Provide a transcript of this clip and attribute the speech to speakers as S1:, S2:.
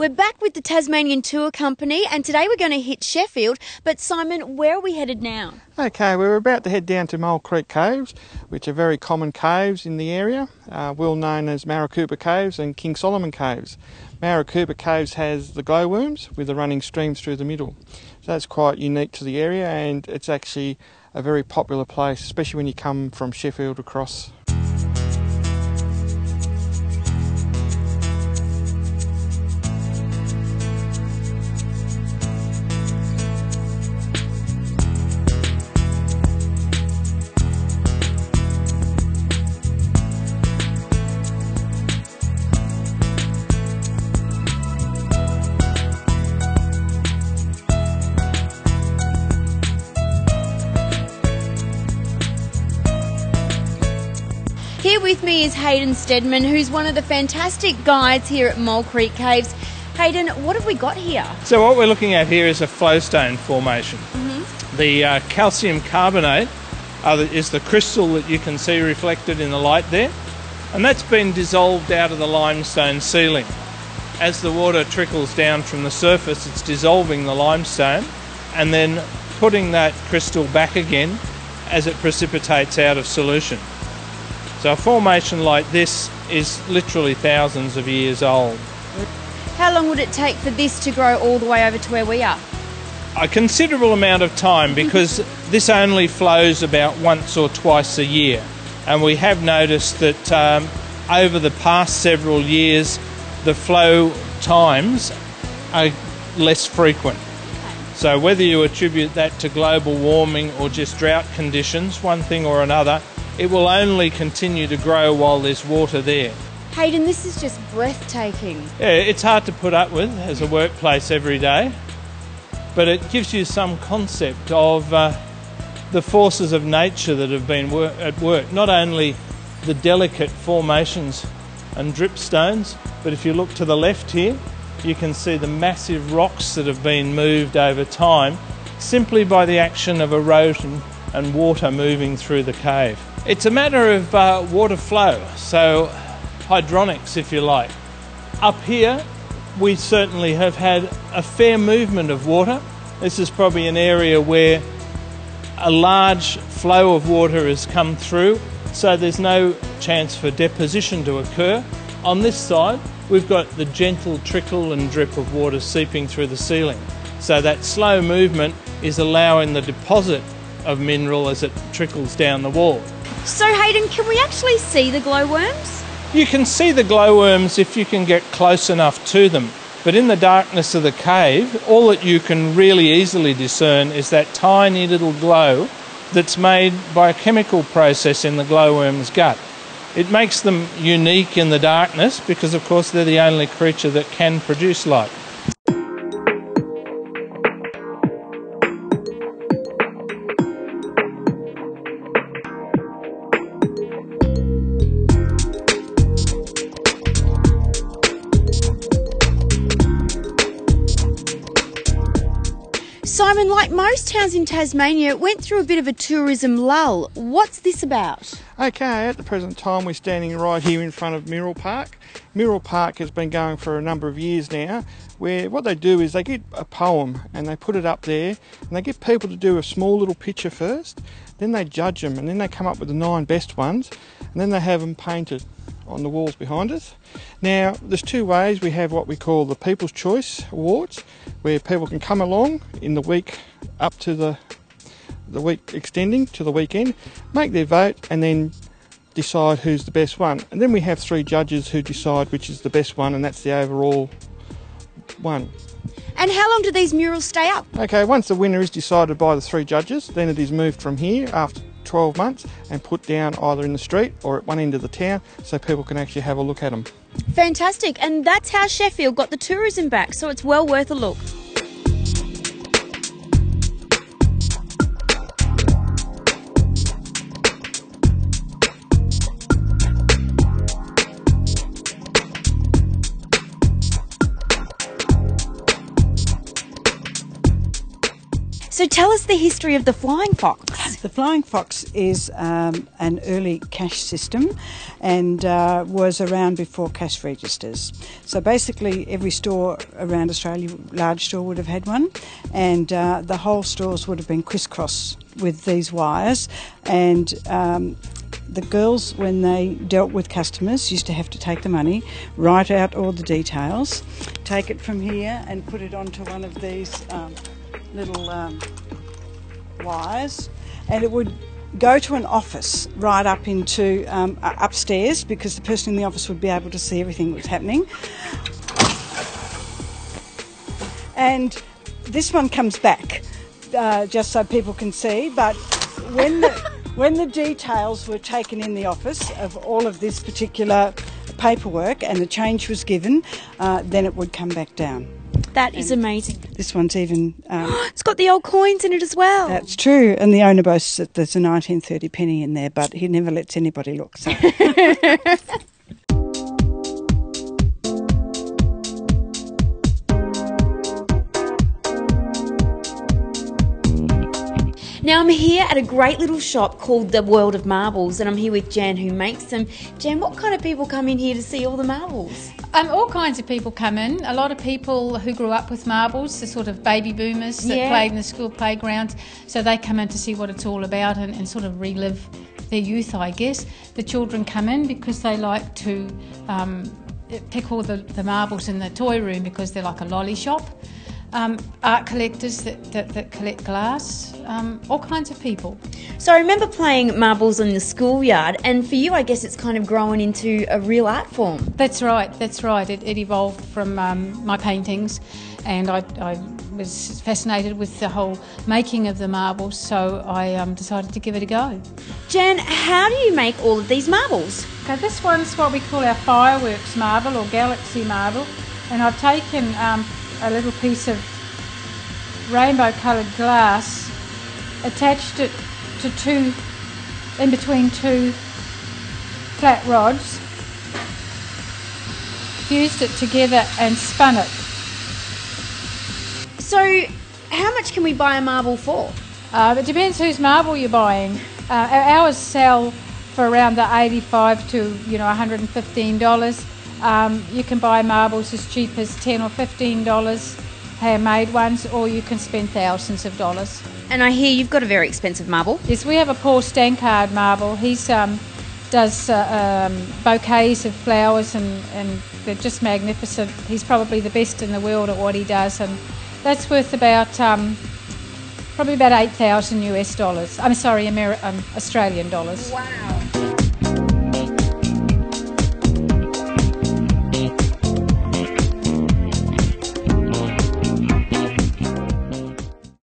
S1: We're back with the Tasmanian Tour Company, and today we're going to hit Sheffield. But Simon, where are we headed now?
S2: Okay, we're about to head down to Mole Creek Caves, which are very common caves in the area, well known as Maricopa Caves and King Solomon Caves. Maricopa Caves has the glowworms with the running streams through the middle. So that's quite unique to the area, and it's actually a very popular place, especially when you come from Sheffield across.
S1: Here with me is Hayden Steadman, who's one of the fantastic guides here at Mole Creek Caves. Hayden, what have we got here?
S3: So what we're looking at here is a flowstone formation. The calcium carbonate is the crystal that you can see reflected in the light there, and that's been dissolved out of the limestone ceiling. As the water trickles down from the surface, it's dissolving the limestone and then putting that crystal back again as it precipitates out of solution. So a formation like this is literally thousands of years old.
S1: How long would it take for this to grow all the way over to where we are?
S3: A considerable amount of time, because this only flows about once or twice a year, and we have noticed that over the past several years the flow times are less frequent. So whether you attribute that to global warming or just drought conditions, one thing or another, it will only continue to grow while there's water there.
S1: Hayden, this is just breathtaking.
S3: Yeah, it's hard to put up with as a workplace every day, but it gives you some concept of the forces of nature that have been at work. Not only the delicate formations and dripstones, but if you look to the left here, you can see the massive rocks that have been moved over time simply by the action of erosion and water moving through the cave. It's a matter of water flow, so hydronics, if you like. Up here we certainly have had a fair movement of water. This is probably an area where a large flow of water has come through, so there's no chance for deposition to occur. On this side we've got the gentle trickle and drip of water seeping through the ceiling, so that slow movement is allowing the deposit of mineral as it trickles down the wall.
S1: So Hayden, can we actually see the glowworms?
S3: You can see the glowworms if you can get close enough to them, but in the darkness of the cave, all that you can really easily discern is that tiny little glow that's made by a chemical process in the glowworm's gut. It makes them unique in the darkness because, of course, they're the only creature that can produce light.
S1: Simon, like most towns in Tasmania, it went through a bit of a tourism lull. What's this about?
S2: Okay, at the present time we're standing right here in front of Miral Park. Miral Park has been going for a number of years now, where what they do is they get a poem and they put it up there, and they get people to do a small little picture first, then they judge them, and then they come up with the 9 best ones, and then they have them painted on the walls behind us. Now there's 2 ways. We have what we call the People's Choice Awards, where people can come along in the week up to the week extending to the weekend, make their vote and then decide who's the best one. And then we have 3 judges who decide which is the best one, and that's the overall one.
S1: And how long do these murals stay up?
S2: Okay, once the winner is decided by the 3 judges, then it is moved from here after 12 months and put down either in the street or at one end of the town so people can actually have a look at them.
S1: Fantastic, and that's how Sheffield got the tourism back, so it's well worth a look. So tell us the history of the Flying Fox.
S4: The Flying Fox is an early cash system and was around before cash registers. So basically every store around Australia, large store, would have had one, and the whole stores would have been crisscross with these wires, and the girls, when they dealt with customers, used to have to take the money, write out all the details, take it from here and put it onto one of these little wires, and it would go to an office right up into upstairs, because the person in the office would be able to see everything that was happening. And this one comes back just so people can see, but when the details were taken in the office of all of this particular paperwork and the change was given, then it would come back down.
S1: That is amazing.
S4: This one's even...
S1: it's got the old coins in it as well.
S4: That's true, and the owner boasts that there's a 1930 penny in there, but he never lets anybody look. So.
S1: Now I'm here at a great little shop called the World of Marbles, and I'm here with Jan, who makes them. Jan, what kind of people come in here to see all the marbles?
S5: All kinds of people come in. A lot of people who grew up with marbles, the sort of baby boomers that played in the school playgrounds, so they come in to see what it's all about and sort of relive their youth, I guess. The children come in because they like to pick all the marbles in the toy room because they're like a lolly shop. Art collectors that collect glass, all kinds of people.
S1: So I remember playing marbles in the schoolyard, and for you I guess it's kind of grown into a real art form.
S5: That's right. It evolved from my paintings, and I was fascinated with the whole making of the marbles, so I decided to give it a go.
S1: Jan, how do you make all of these marbles?
S5: Okay, this one's what we call our fireworks marble or galaxy marble, and I've taken a little piece of rainbow coloured glass, attached it to in between two flat rods, fused it together and spun it.
S1: So how much can we buy a marble for?
S5: It depends whose marble you're buying. Ours sell for around the $85 to $115. You can buy marbles as cheap as $10 or $15, handmade ones, or you can spend thousands of dollars.
S1: And I hear you've got a very expensive marble.
S5: Yes, we have a Paul Stankard marble. He's does bouquets of flowers, and they're just magnificent. He's probably the best in the world at what he does, and that's worth about probably about $8,000 US. I'm sorry, Australian dollars.
S1: Wow.